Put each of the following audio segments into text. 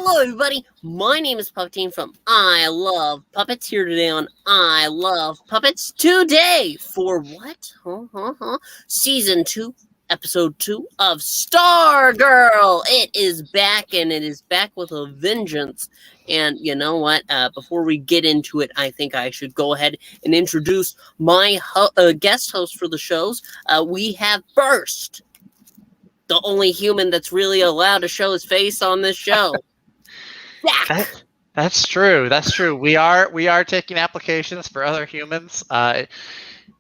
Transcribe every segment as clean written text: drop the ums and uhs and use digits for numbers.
Hello, everybody. My name is Puppetine from I Love Puppets. Here today on I Love Puppets. Today for what? Season 2, Episode 2 of Stargirl. It is back, and it is back with a vengeance. And you know what? Before we get into it, I think I should go ahead and introduce my guest host for the shows. We have first the only human that's really allowed to show his face on this show. That's true. That's true. We are taking applications for other humans.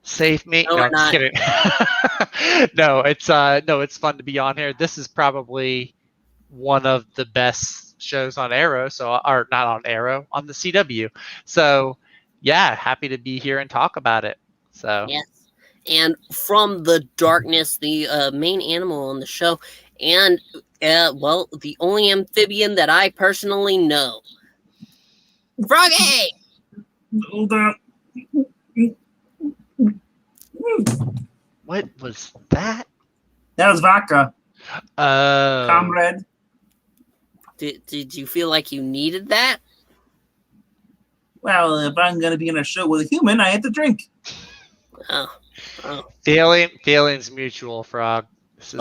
Save me. No, I'm just kidding. No, it's fun to be on here. This is probably one of the best shows on Arrow. Or not on Arrow, on the CW. So yeah, happy to be here and talk about it. So yes. And from the darkness, the main animal on the show, and the only amphibian that I personally know, Froggy. Hold on. what was that? That was vodka, Oh, comrade. Did you feel like you needed that? Well, if I'm gonna be in a show with a human, I have to drink. Oh. Feelings mutual, Frog. This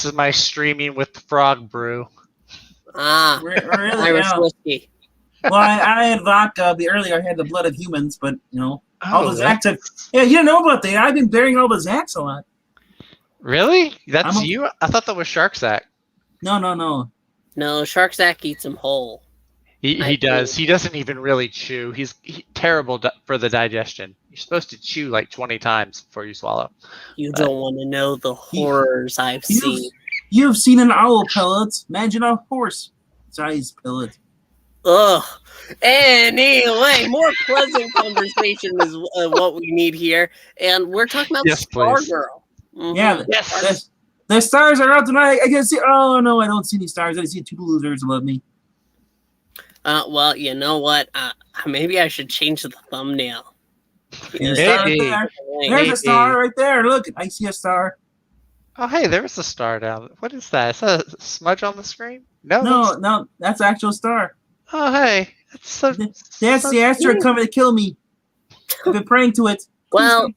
is my streaming with the Frog brew. Really? Irish whiskey. Well, I had vodka. Earlier I had the blood of humans, but all the Zacks. Yeah, you didn't know about that. I've been burying all the Zacks a lot. Really? That's you? I thought that was Shark Sack. No. No, Shark Sack eats him whole. He does. He doesn't even really chew. He's terrible for the digestion. You're supposed to chew like 20 times before you swallow. You don't want to know the horrors I've seen. You've seen an owl pellet. Imagine a horse-sized pellet. Ugh. Anyway, more pleasant conversation is what we need here. And we're talking about Stargirl. Mm-hmm. Yeah, yes. The stars are out tonight. I can see. Oh, no, I don't see any stars. I see two losers above me. Well, you know what? Maybe I should change the thumbnail. There's a star right there. Look, I see a star. Oh, hey, there's a star down. What is that? Is that a smudge on the screen? No, that's the actual star. Oh, hey. That's the asteroid coming to kill me. I've been praying to it. Well,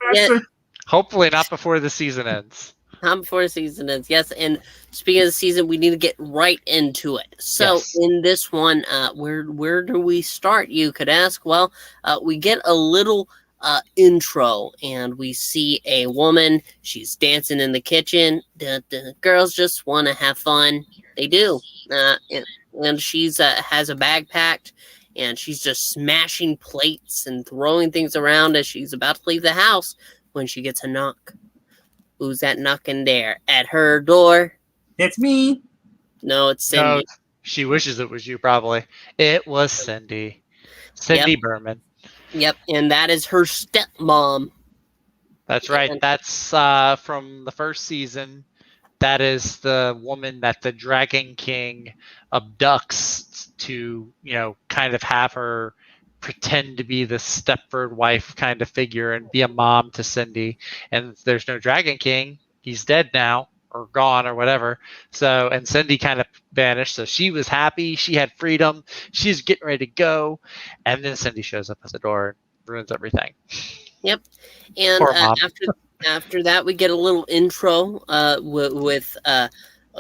hopefully not before the season ends. Not before the season ends, yes. And speaking of the season, we need to get right into it. So in this one, where do we start, you could ask? Well, we get a little intro, and we see a woman. She's dancing in the kitchen. The girls just want to have fun. They do. And she's has a bag packed, and she's just smashing plates and throwing things around as she's about to leave the house when she gets a knock. Who's that knocking there? At her door? It's me. No, it's Cindy. No, she wishes it was you, probably. It was Cindy. Cindy Berman. Yep, and that is her stepmom. That's right. That's from the first season. That is the woman that the Dragon King abducts to, kind of have her pretend to be the Stepford wife kind of figure and be a mom to Cindy. And there's no Dragon King. He's dead now, or gone, or whatever. So, and Cindy kind of vanished. So she was happy. She had freedom. She's getting ready to go. And then Cindy shows up at the door and ruins everything. Yep. And after that, we get a little intro with a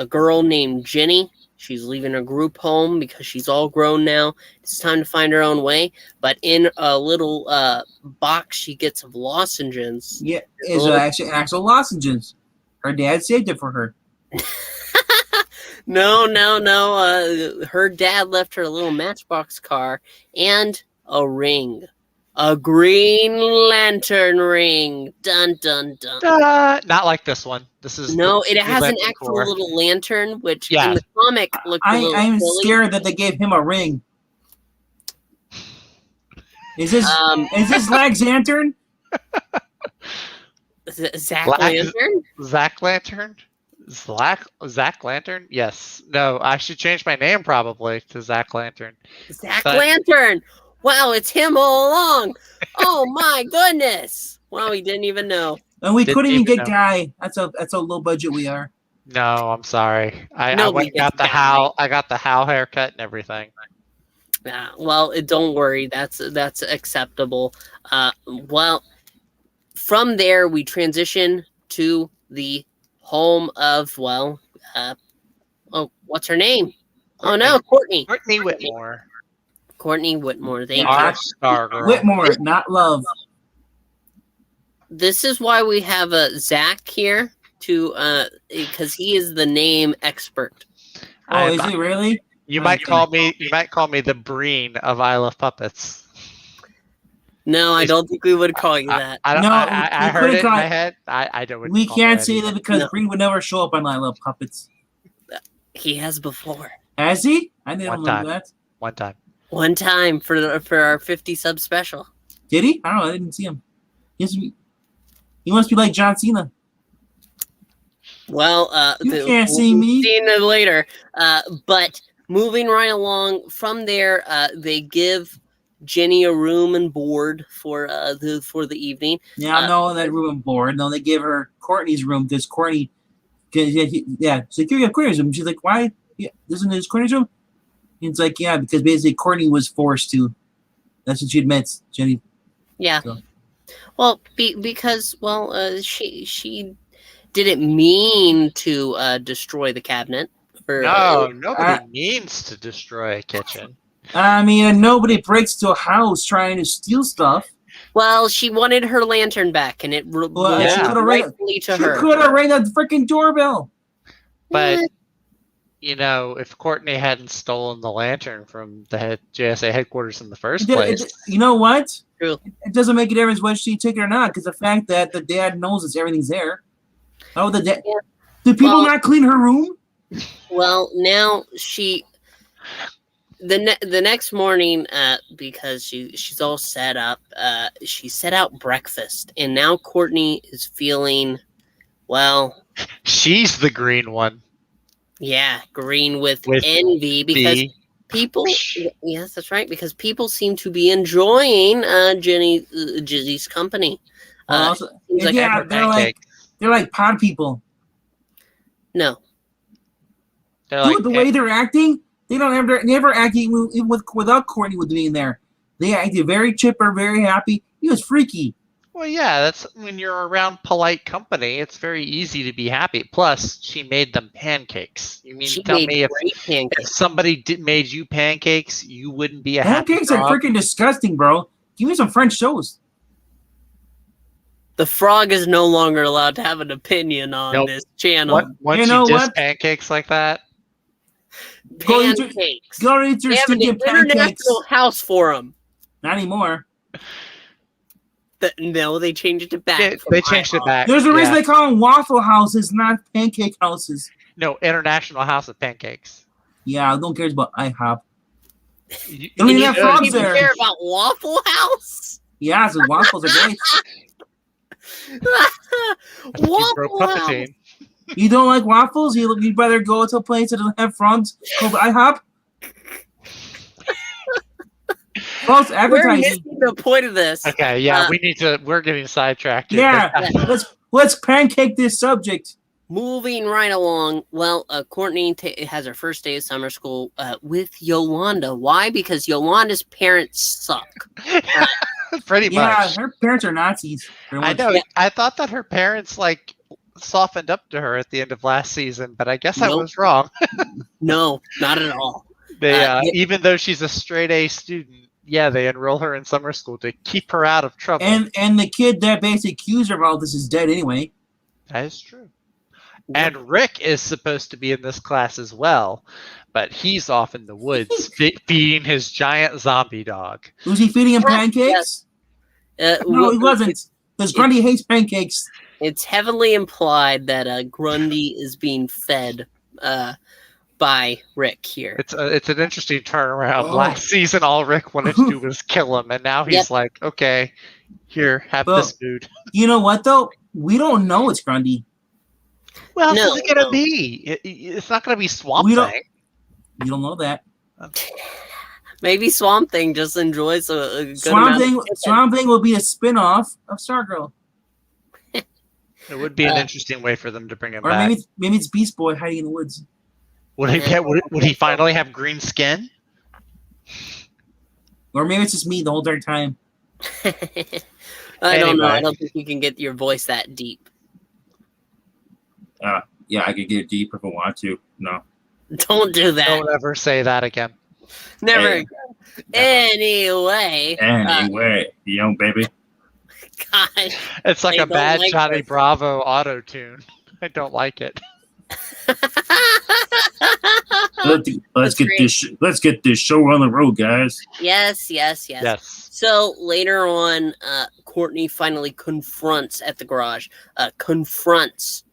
girl named Jenny. She's leaving her group home because she's all grown now. It's time to find her own way. But in a little box she gets of lozenges. Yeah, it's actual lozenges. Her dad saved it for her. No. Her dad left her a little Matchbox car and a ring. A Green Lantern ring. Dun, dun, dun. Not like this one. This is it has an actual little lantern, which in the comic looked a little I'm silly. Scared that they gave him a ring. Is this Zach Lantern? Zach Lantern? Zach Lantern? Zach Lantern? Yes. No, I should change my name probably to Zach Lantern. Lantern! Wow, it's him all along. Oh my goodness. Wow, we didn't even know. And we couldn't even get Guy. That's a low budget we are. No, I'm sorry. I Nobody went and got gets the down, Hal. I got the Hal haircut and everything. Well, don't worry. That's acceptable. Well, from there we transition to the home of what's her name? Oh no, Courtney. Courtney Whitmore. Courtney Whitmore. Thank Our you. Stargirl. Whitmore, not Love. This is why we have Zach here because he is the name expert. Oh, is he really? You might call me the Breen of I Love Puppets. No, I don't think we would call you that. I heard it in my head. I don't. We can't say that because Breen would never show up on I Love Puppets. He has before. Has he? I didn't know that. One time for our 50 sub special. Did he? I don't know. I didn't see him. He must be like John Cena. Well, you can't see me. See it later. But moving right along from there, they give Jenny a room and board for the evening. Yeah, no, that room and board. No, they give her Courtney's room. This Courtney, yeah. She's like, you have Courtney's room. She's like, why? Yeah, isn't this Courtney's room? And it's like, yeah, because basically Courtney was forced to. That's what she admits, Jenny. Yeah. So. Well, because she didn't mean to destroy the cabinet. Nobody means to destroy a kitchen. I mean, nobody breaks into a house trying to steal stuff. Well, she wanted her lantern back, and it she could have rightfully to her. She could have rang the freaking doorbell. But if Courtney hadn't stolen the lantern from the JSA headquarters in the first place, you know what? True. It doesn't make a difference whether she took it or not, because the fact that the dad knows that everything's there. Oh, the dad. Yeah. Did people not clean her room? Well, now she. The next morning, because she's all set up, she set out breakfast, and now Courtney is feeling, she's the green one. Yeah, green with envy because people. Yes, that's right. Because people seem to be enjoying Jizzy's company. They're like pod people. No, the way they're acting. They never acting without Courtney with being there. They acted very chipper, very happy. He was freaky. Well, yeah, that's when you're around polite company. It's very easy to be happy. Plus, she made them pancakes. You mean tell me if somebody made you pancakes, you wouldn't be a pancakes are freaking disgusting, bro. Give me some French toast. The frog is no longer allowed to have an opinion on this channel. Once you diss pancakes like that. Pancakes. Go eat your stinking pancakes. International house for them. Not anymore. No, they changed it back. They changed it back. There's a reason they call them waffle houses, not pancake houses. No, International House of Pancakes. Yeah, I don't care about IHOP. You don't even care about Waffle House? Yeah, so waffles are great. Waffle House. You don't like waffles? You'd rather go to a place that doesn't have frogs called IHOP? False advertising. We're missing the point of this. Okay, yeah, we're getting sidetracked. Yeah, let's pancake this subject. Moving right along, Courtney has her first day of summer school with Yolanda. Why? Because Yolanda's parents suck. Pretty much. Yeah, her parents are Nazis. I know. Yeah. I thought that her parents softened up to her at the end of last season, but I guess I was wrong. No, not at all. They even though she's a straight A student, they enroll her in summer school to keep her out of trouble. And the kid that basically accused her of all this is dead anyway. That is true. And Rick is supposed to be in this class as well, but he's off in the woods feeding his giant zombie dog. Was he feeding him pancakes? No, he wasn't. Because Grundy hates pancakes. It's heavily implied that Grundy is being fed by Rick here. It's an interesting turnaround. Last season, all Rick wanted to do was kill him, and now he's like, okay, here, have this food. You know what, though? We don't know it's Grundy. Well, what's it going to be? It's not going to be Swamp Thing. You don't know that. Maybe Swamp Thing just enjoys a good Swamp Thing will be a spin-off of Stargirl. It would be an interesting way for them to bring him Or back. maybe it's Beast Boy hiding in the woods. Would he finally have green skin? Or maybe it's just me the whole darn time. I don't know. Anyway. I don't think you can get your voice that deep. Yeah, I could get it deep if I want to. No. Don't do that. Don't ever say that again. Never Hey. again. Anyway. Anyway, young baby. Gosh. It's like I a don't bad like Johnny this. Bravo auto tune. I don't like it. Let's get this show on the road, guys. Yes. Yes. So later on, Courtney finally confronts at the garage, confronts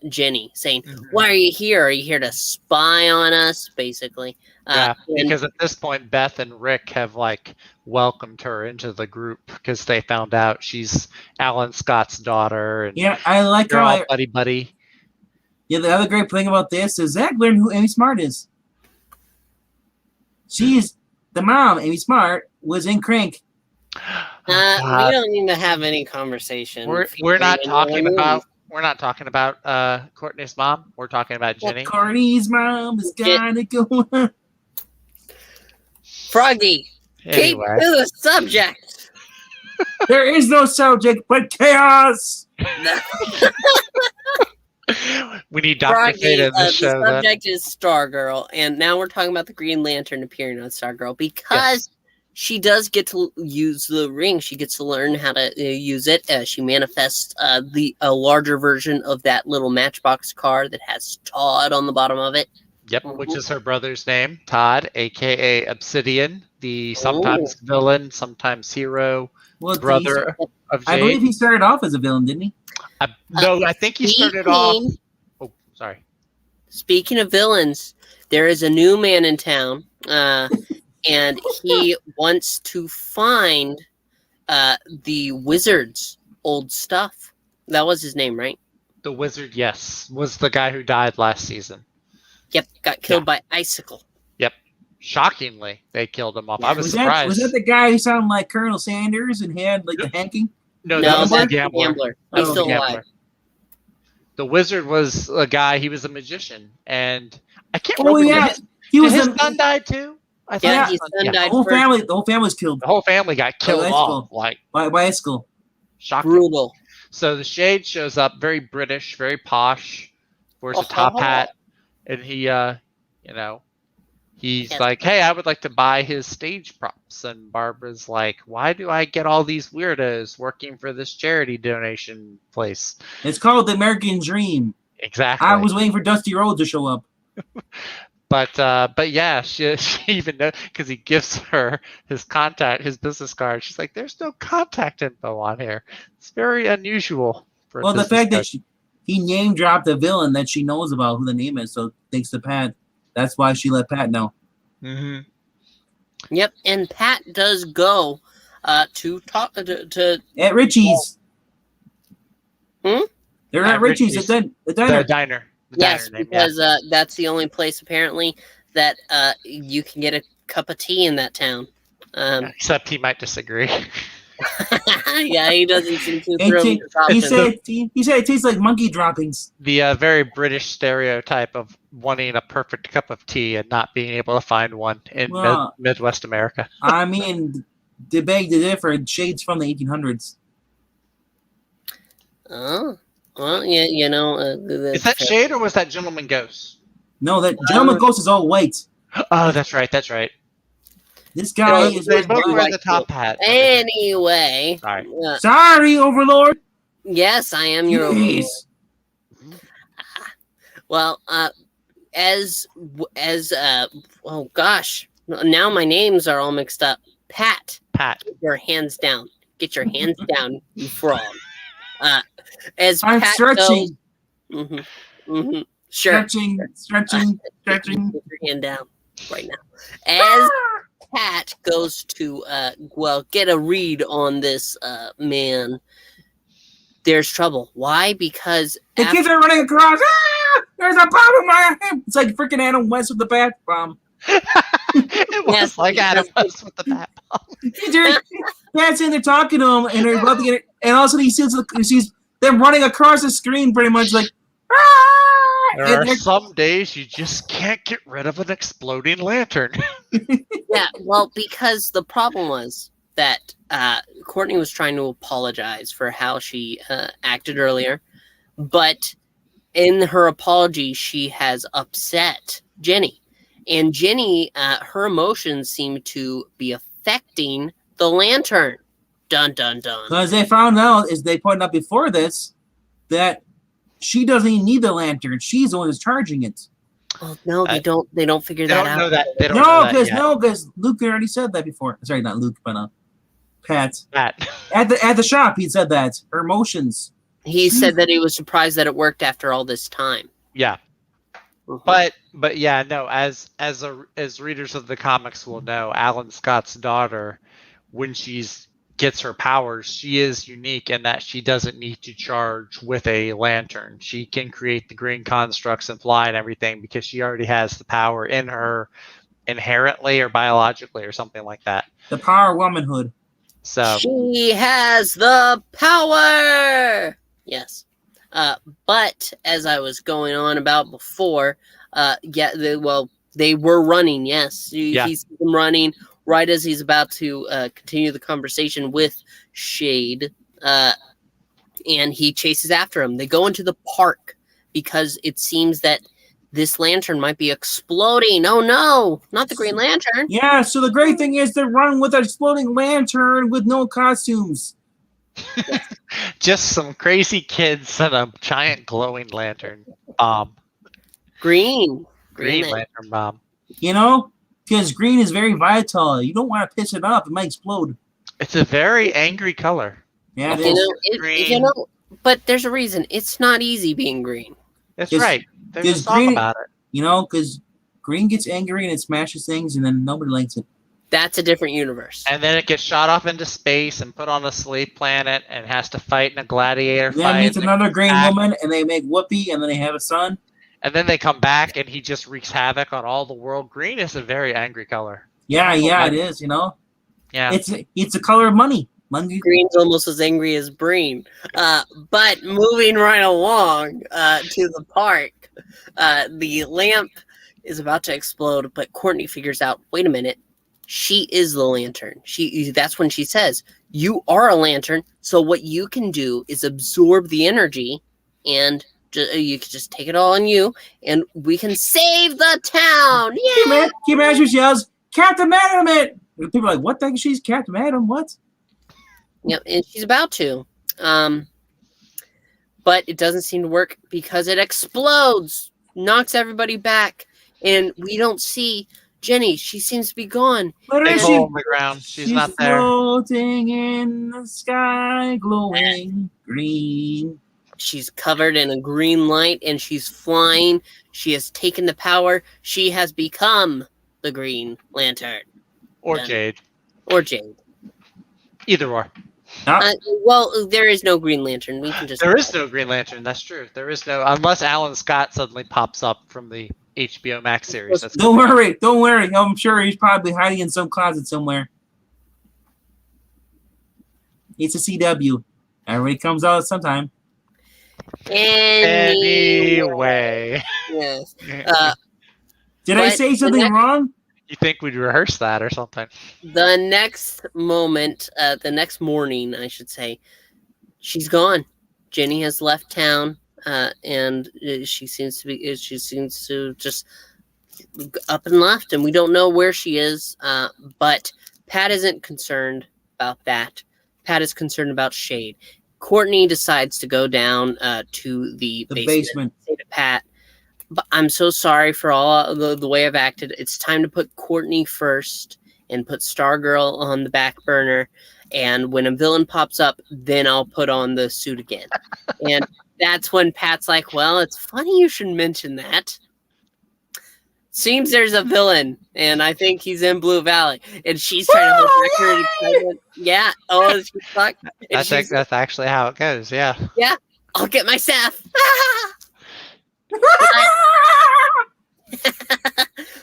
Jenny, saying, "Why are you here? Are you here to spy on us?" Basically. Yeah, And- because at this point, Beth and Rick have like welcomed her into the group because they found out she's Alan Scott's daughter, and Yeah, I like they're how all buddy. Yeah, the other great thing about this is Zach learned who Amy Smart is. She's the mom. Amy Smart was in Crank. we don't need to have any conversation. We're not talking about Courtney's mom. We're talking about Jenny. Courtney's mom is gonna go on. Froggy. Anyway, Keep to the subject. There is no subject but chaos. we need Dr. Froggy, Fate in this show. the subject is Stargirl, and now we're talking about the Green Lantern appearing on Stargirl because she does get to use the ring. She gets to learn how to use it. She manifests a larger version of that little Matchbox car that has Todd on the bottom of it. Yep, which is her brother's name, Todd, aka Obsidian, the sometimes villain, sometimes hero, brother of Jade. I believe he started off as a villain, didn't he? No, I think he started off. Oh, sorry. Speaking of villains, there is a new man in town, and he wants to find the wizard's old stuff. That was his name, right? The wizard, yes, was the guy who died last season. Yep, got killed by Icicle. Yep. Shockingly, they killed him off. Yeah. I was surprised. Was that the guy who sounded like Colonel Sanders and had like the hanking? No, No, that was the that's the gambler. gambler. Oh, He's still Gambler. alive. The wizard was a guy. He was a magician, and I can't Oh remember. yeah, Did his son died too? I thought Yeah, his his son- son yeah. died the whole first. family was killed The whole family got killed that's off. cool. Like by Icicle. shocking. Brutal. So the Shade shows up, very British, very posh, wears a top hat, and he, he's Yes. like, "Hey, I would like to buy his stage props." And Barbara's like, "Why do I get all these weirdos working for this charity donation place?" It's called the American Dream. Exactly. I was waiting for Dusty Rhodes to show up. But yeah, she even knows because he gives her his business card. She's like, "There's no contact info on here. It's very unusual." For a Well, the business fact card. that he name dropped a villain that she knows about who the name is, so thanks to Pat. That's why she let Pat know. Mhm. Yep, and Pat does go to talk to At Richie's. Hmm? They're At at Richie's. Richie's. The the diner. diner. The yes, diner name, yeah. because that's the only place apparently that you can get a cup of tea in that town. Except he might disagree. Yeah, he doesn't seem too It thrilled ta- with this he option. said it tastes like monkey droppings. The very British stereotype of wanting a perfect cup of tea and not being able to find one in Well- Midwest America. I mean, the beg to differ. Shades from the 1800s. Oh, well, yeah, Is that Shade or was that Gentleman Ghost? No, that Gentleman Ghost is all white. Oh, that's right. That's right. This guy is They wearing both black. wear the top hat. Anyway, Sorry. Sorry, Overlord. yes, I am your Jeez. Well, oh gosh, now my names are all mixed up. Pat, Pat. get your hands down. Get your hands down, you frog. As I'm Pat stretching. Goes, sure. Stretching. Get your hand down right now. As Pat goes to get a read on this man, there's trouble. Why? Because The kids are running across. Ah! There's a bomb in my head. It's like freaking Adam West with the bat bomb. It was Yes, like Adam because- West with the bat bomb. Pat's in there talking to him, and they're about to get it, and all of a sudden he sees They're running across the screen pretty much like. There are some days you just can't get rid of an exploding lantern. Yeah, well, because the problem was that Courtney was trying to apologize for how she acted earlier, but in her apology, she has upset Jenny. And Jenny, her emotions seem to be affecting the lantern. Dun, dun, dun. Because they found out, as they pointed out before this, that she doesn't even need the lantern. She's the one who's charging it. Well, no, they don't. They don't figure that out. Know that. They don't know that yet. because Luke already said that before. Sorry, not Luke, but Pat. Pat. At the shop, he said that her emotions. He said that he was surprised that it worked after all this time. Yeah. But yeah, no. As readers of the comics will know, Alan Scott's daughter, when she's gets her powers, she is unique in that she doesn't need to charge with a lantern. She can create the green constructs and fly and everything because she already has the power in her inherently or biologically or something like that. The power of womanhood. So she has the power. Yes. But as I was going on about before, they were running. Yes. He sees them running right as he's about to continue the conversation with Shade, and he chases after him. They go into the park because it seems that this lantern might be exploding. Oh no, not the Green Lantern. Yeah, so the great thing is they're running with an exploding lantern with no costumes. Just some crazy kids and a giant glowing lantern bomb. Green lantern bomb. You know? Because green is very volatile. You don't want to piss it up. It might explode. It's a very angry color. Yeah, it is. But there's a reason. It's not easy being green. That's right. There's a song about it. You know, because green gets angry and it smashes things and then nobody likes it. That's a different universe. And then it gets shot off into space and put on a slave planet and has to fight in a gladiator fight. Then meets another green woman and they make Whoopi and then they have a son. And then they come back and he just wreaks havoc on all the world. Green is a very angry color. Yeah, it is, you know? Yeah. It's the color of money. Green's almost as angry as Breen. But moving right along to the park, the lamp is about to explode, but Courtney figures out, wait a minute, she is the lantern. That's when she says, you are a lantern, so what you can do is absorb the energy and you can just take it all on you, and we can save the town. Yeah. Can you imagine she yells, Captain Adam it? And people are like, what the heck? She's Captain Adam? What? Yeah, and she's about to. But it doesn't seem to work because it explodes, knocks everybody back, and we don't see Jenny. She seems to be gone. Big hole on the ground. She's not there. Floating in the sky, glowing green. She's covered in a green light and she's flying. She has taken the power. She has become the Green Lantern. Or Jade. Or Jade. Either or. Well, there is no Green Lantern. We can just. There is no Green Lantern. That's true. There is no, unless Alan Scott suddenly pops up from the HBO Max series. Don't worry. I'm sure he's probably hiding in some closet somewhere. It's a CW. Everybody comes out sometime. Anyway. Yes. Did I say something wrong? You think we'd rehearse that or something? The next morning, I should say, she's gone. Jenny has left town, and she seems to just up and left, and we don't know where she is. But Pat isn't concerned about that. Pat is concerned about Shade. Courtney decides to go down to the basement. Say to Pat, but I'm so sorry for all the way I've acted. It's time to put Courtney first and put Stargirl on the back burner. And when a villain pops up, then I'll put on the suit again. And that's when Pat's like, well, it's funny you should mention that. Seems there's a villain, and I think he's in Blue Valley. And she's trying to hold back her excitement. Yeah. Oh, she's like, that's actually how it goes. Yeah. Yeah. I'll get my staff.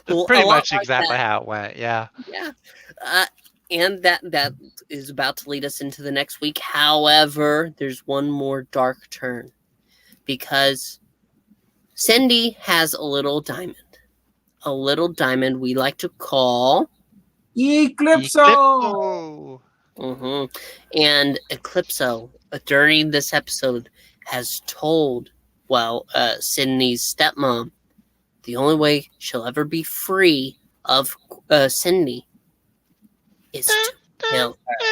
Well, pretty much exactly how it went. Yeah. Yeah. And that is about to lead us into the next week. However, there's one more dark turn because Cindy has a little diamond we like to call Eclipso. And Eclipso during this episode has told Sydney's stepmom the only way she'll ever be free of Cindy is to kill her.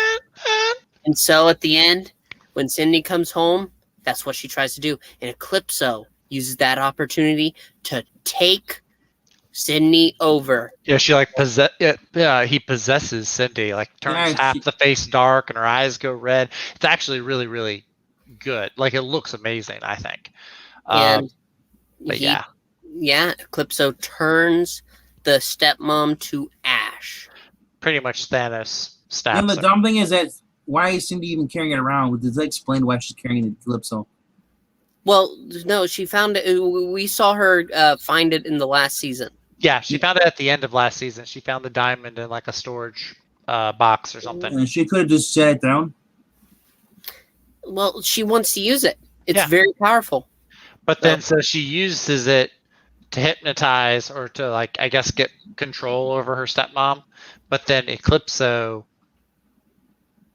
And so at the end, when Cindy comes home, that's what she tries to do. And Eclipso uses that opportunity to take Cindy over. Yeah, she like he possesses Cindy, like turns half the face dark and her eyes go red. It's actually really, really good. Like it looks amazing, I think. And Eclipso turns the stepmom to ash. Pretty much Thanos stabs And the her. dumb thing is that why is Cindy even carrying it around? Does that explain why she's carrying Eclipso? Well, no, she found it. We saw her find it in the last season. Yeah, she found it at the end of last season. She found the diamond in like a storage box or something. And she could have just set it down. Well, she wants to use it. It's very powerful. But then, so she uses it to hypnotize or to, like, I guess, get control over her stepmom. But then Eclipso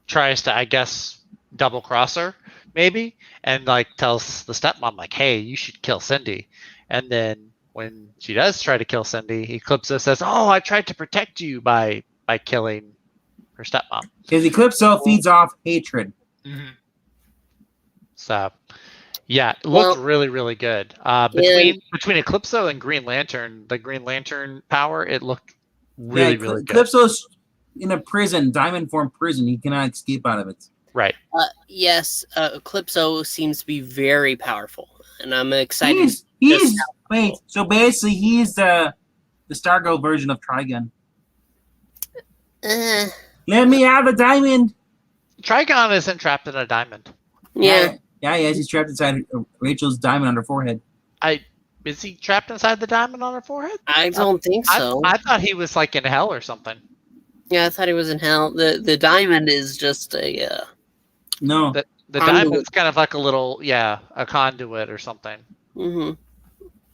tries to, I guess, double cross her, maybe, and like tells the stepmom, like, "Hey, you should kill Cindy." And then when she does try to kill Cindy, Eclipso says, "Oh, I tried to protect you by killing her stepmom." Because Eclipso feeds off hatred. Mm-hmm. So, yeah, it looked really, really good. Between Eclipso and Green Lantern, the Green Lantern power, it looked really, really good. Eclipso's in a prison, diamond form prison. He cannot escape out of it. Right. Yes, Eclipso seems to be very powerful, and I'm excited. So basically, he's the Stargirl version of Trigon. Let me have a diamond. Trigon isn't trapped in a diamond. Yeah. Yeah, he is. He's trapped inside Rachel's diamond on her forehead. Is he trapped inside the diamond on her forehead? I don't think so. I thought he was like in hell or something. Yeah, I thought he was in hell. The diamond is just a no. The diamond's kind of like a little a conduit or something. Mm-hmm.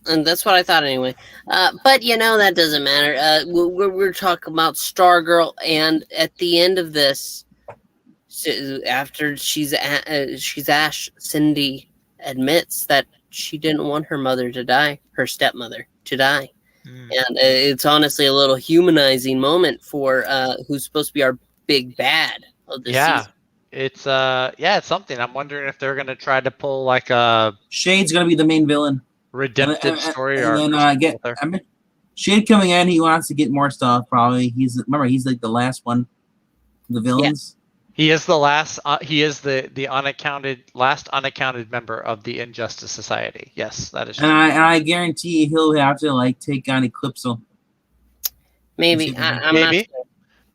And that's what I thought anyway. But that doesn't matter. We're talking about Stargirl, and at the end of this, after she's Ash, Cindy admits that she didn't want her mother to die, her stepmother to die. And it's honestly a little humanizing moment for who's supposed to be our big bad of this season. It's something. I'm wondering if they're going to try to pull like a Shade's going to be the main villain. Redemptive story and then Shade coming in, he wants to get more stuff probably. He's like the last one of the villains. He is the last. He is the last unaccounted member of the Injustice Society. Yes, that is true. And I guarantee he'll have to like take on Eclipso. Maybe.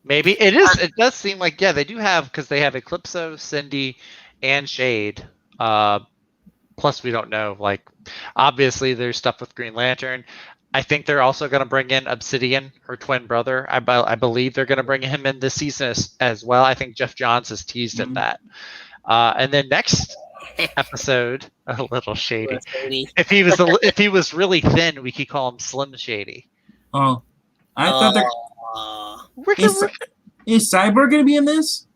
Maybe it is. It does seem like they do have, because they have Eclipso, Cindy, and Shade. Plus, we don't know. Like, obviously, there's stuff with Green Lantern. I think they're also going to bring in Obsidian, her twin brother. I believe they're going to bring him in this season as well. I think Jeff Johns has teased at that. And then next episode, a little shady. If he was really thin, we could call him Slim Shady. Oh, I thought is Cyborg going to be in this?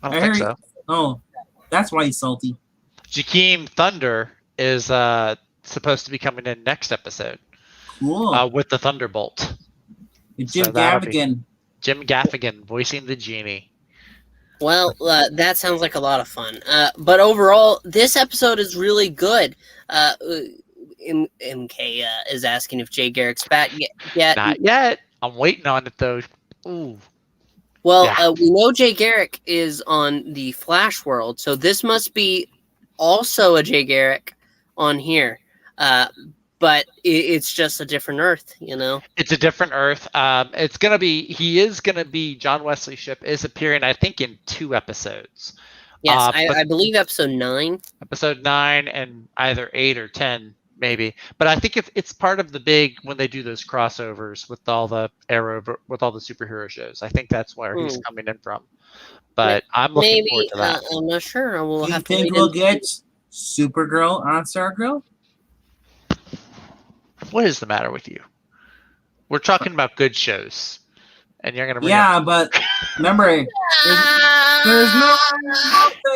I don't think so. Oh, that's why he's salty. Jakeem Thunder is supposed to be coming in next episode. Cool. With the Thunderbolt. Jim Gaffigan. Jim Gaffigan voicing the genie. Well, that sounds like a lot of fun. But overall, this episode is really good. MK is asking if Jay Garrick's back yet. Not yet. I'm waiting on it, though. Ooh. Well, we know Jay Garrick is on the Flash world, so this must be also a Jay Garrick on here. But it's just a different Earth, It's a different Earth. He is going to be, John Wesley Shipp is appearing, I think, in 2 episodes. Yes, I believe episode 9. Episode 9 and either 8 or 10. Maybe, but I think it's part of the big when they do those crossovers with all the with all the superhero shows. I think that's where he's coming in from. But I'm looking forward Maybe to that. I'm not sure. We'll Do you have to think wait we'll and get see. Supergirl on Stargirl? What is the matter with you? We're talking about good shows, and you're gonna bring Yeah, up... but remember, there's no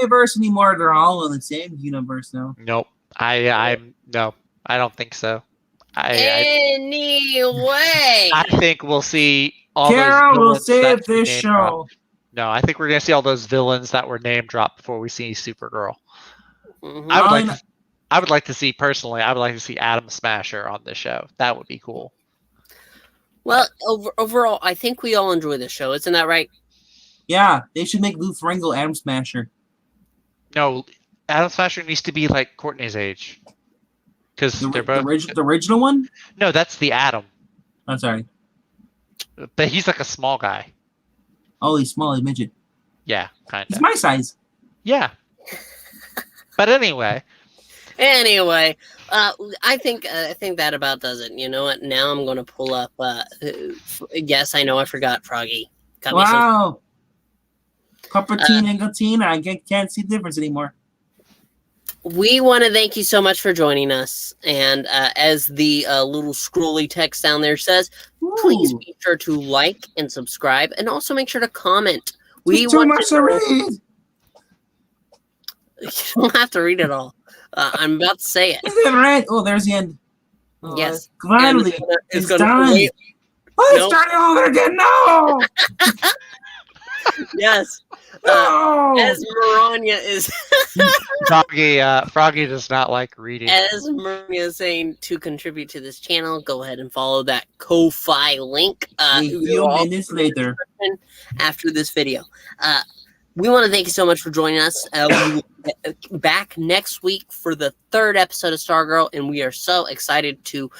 multiverse anymore. They're all in the same universe now. Nope. No. I don't think so. Anyway, I think we'll see all Carol will those villains save that we this name show. dropped. No, I think we're gonna see all those villains that were name dropped before we see Supergirl. Mhm. I would like to see personally. I would like to see Atom Smasher on the show. That would be cool. Well, overall, I think we all enjoy the show. Isn't that right? Yeah, they should make Lou Ferrigno Atom Smasher. No, Atom Smasher needs to be like Courtney's age, because they're both the original one. No, that's the Atom. I'm sorry. But he's like a small guy. Oh, he's small. He's midget. Yeah, kind He's of. my size. Yeah. But anyway. I think that about does it. You know what? Now I'm going to pull up. Yes, I know I forgot Froggy. Wow. Puppetine and Gotina. I can't see the difference anymore. We want to thank you so much for joining us. And as the little scrolly text down there says, please be sure to like and subscribe, and also make sure to comment. Too much to read. You don't have to read it all. I'm about to say it. Oh, there's the end. Oh, Yes. Finally, it's done. Wait. Oh, it's starting over again. No. Yes. No. As Maranya is Froggy does not like reading. As Maranya is saying, to contribute to this channel, go ahead and follow that Ko-Fi link. A few minutes later, after this video. We want to thank you so much for joining us. We will be back next week for the 3rd episode of Stargirl, and we are so excited to,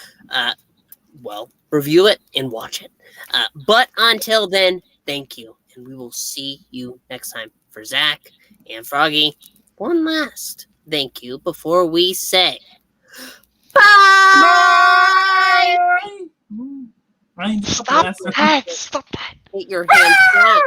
review it and watch it. But until then, thank you, and we will see you next time. For Zach and Froggy, one last thank you before we say bye. Bye. Stop that! Stop that! Get your hands down.